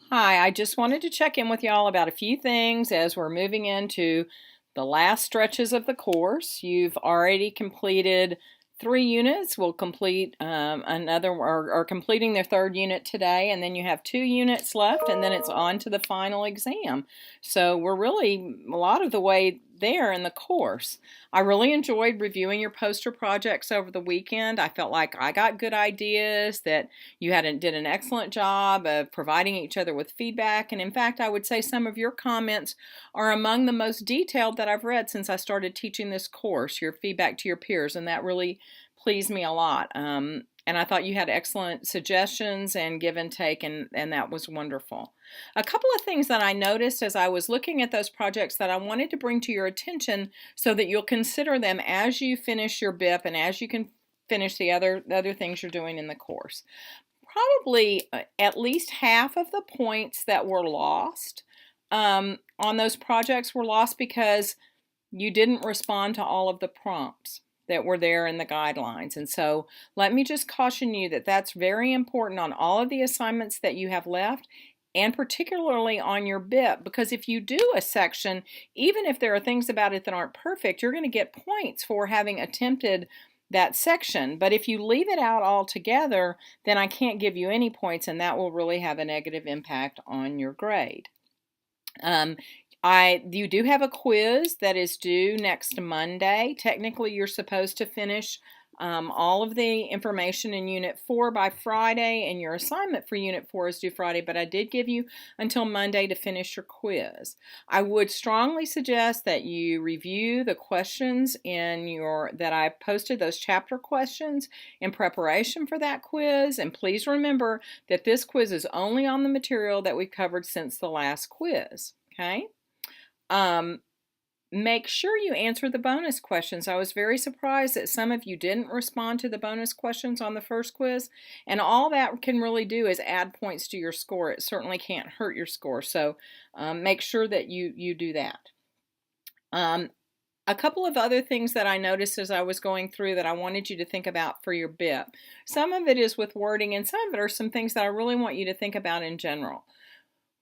Hi, I just wanted to check in with y'all about a few things as we're moving into the last stretches of the course. You've already completed 3 units. We'll complete another, or completing their third unit today, and then you have 2 units left, and then it's on to the final exam. So we're really a lot of the way there in the course. I really enjoyed reviewing your poster projects over the weekend. I felt like I got good ideas, that you did an excellent job of providing each other with feedback, and in fact, I would say some of your comments are among the most detailed that I've read since I started teaching this course, your feedback to your peers, and that really pleased me a lot. And I thought you had excellent suggestions and give and take, and that was wonderful. A couple of things that I noticed as I was looking at those projects that I wanted to bring to your attention so that you'll consider them as you finish your BIP and as you can finish the other things you're doing in the course. Probably at least half of the points that were lost on those projects were lost because you didn't respond to all of the prompts that were there in the guidelines. And so let me just caution you that that's very important on all of the assignments that you have left, and particularly on your BIP, because if you do a section, even if there are things about it that aren't perfect, you're going to get points for having attempted that section. But if you leave it out altogether, then I can't give you any points, and that will really have a negative impact on your grade. You do have a quiz that is due next Monday. Technically, you're supposed to finish all of the information in Unit 4 by Friday, and your assignment for Unit 4 is due Friday, but I did give you until Monday to finish your quiz. I would strongly suggest that you review the questions that I posted, those chapter questions, in preparation for that quiz, and please remember that this quiz is only on the material that we've covered since the last quiz, okay? Make sure you answer the bonus questions. I was very surprised that some of you didn't respond to the bonus questions on the first quiz, and all that can really do is add points to your score. It certainly can't hurt your score, so make sure that you do that. A couple of other things that I noticed as I was going through that I wanted you to think about for your BIP. Some of it is with wording, and some of it are some things that I really want you to think about in general.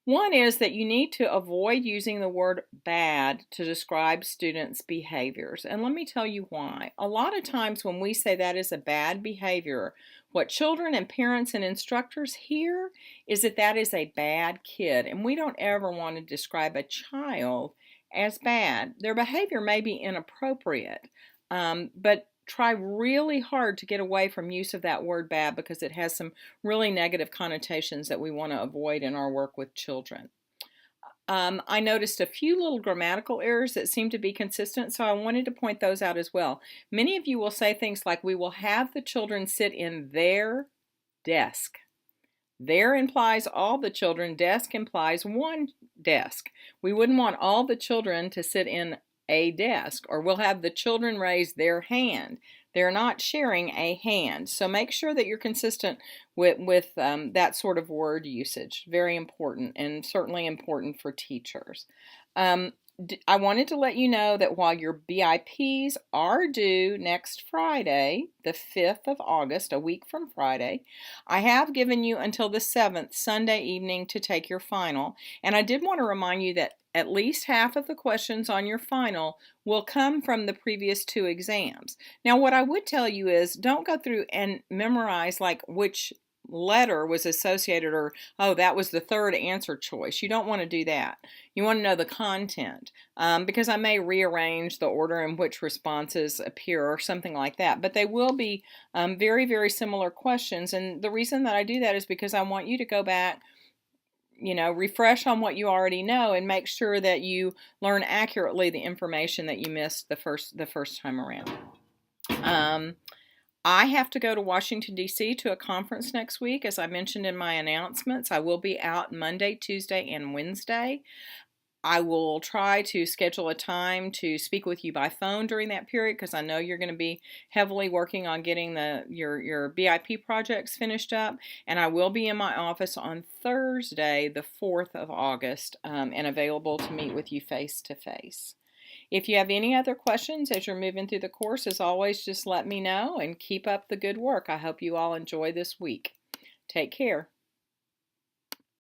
One is that you need to avoid using the word bad to describe students' behaviors. And let me tell you why. A lot of times when we say that is a bad behavior, what children and parents and instructors hear is that that is a bad kid. And we don't ever want to describe a child as bad. Their behavior may be inappropriate, but try really hard to get away from use of that word bad, because it has some really negative connotations that we want to avoid in our work with children. I noticed a few little grammatical errors that seem to be consistent, so I wanted to point those out as well. Many of you will say things like, we will have the children sit in their desk. There implies all the children. Desk implies one desk. We wouldn't want all the children to sit in a desk. Or we'll have the children raise their hand. They're not sharing a hand. So make sure that you're consistent with that sort of word usage. Very important, and certainly important for teachers. I wanted to let you know that while your BIPs are due next Friday, the 5th of August, a week from Friday, I have given you until the 7th, Sunday evening, to take your final. And I did want to remind you that at least half of the questions on your final will come from the previous 2 exams. Now, what I would tell you is don't go through and memorize like which letter was associated, or oh, that was the third answer choice. You don't want to do that. You want to know the content, because I may rearrange the order in which responses appear or something like that, but they will be very, very similar questions. And the reason that I do that is because I want you to go back, refresh on what you already know, and make sure that you learn accurately the information that you missed the first time around. I have to go to Washington, D.C. to a conference next week. As I mentioned in my announcements, I will be out Monday, Tuesday, and Wednesday. I will try to schedule a time to speak with you by phone during that period, because I know you're going to be heavily working on getting your BIP projects finished up. And I will be in my office on Thursday, the 4th of August, and available to meet with you face to face. If you have any other questions as you're moving through the course, as always, just let me know, and keep up the good work. I hope you all enjoy this week. Take care.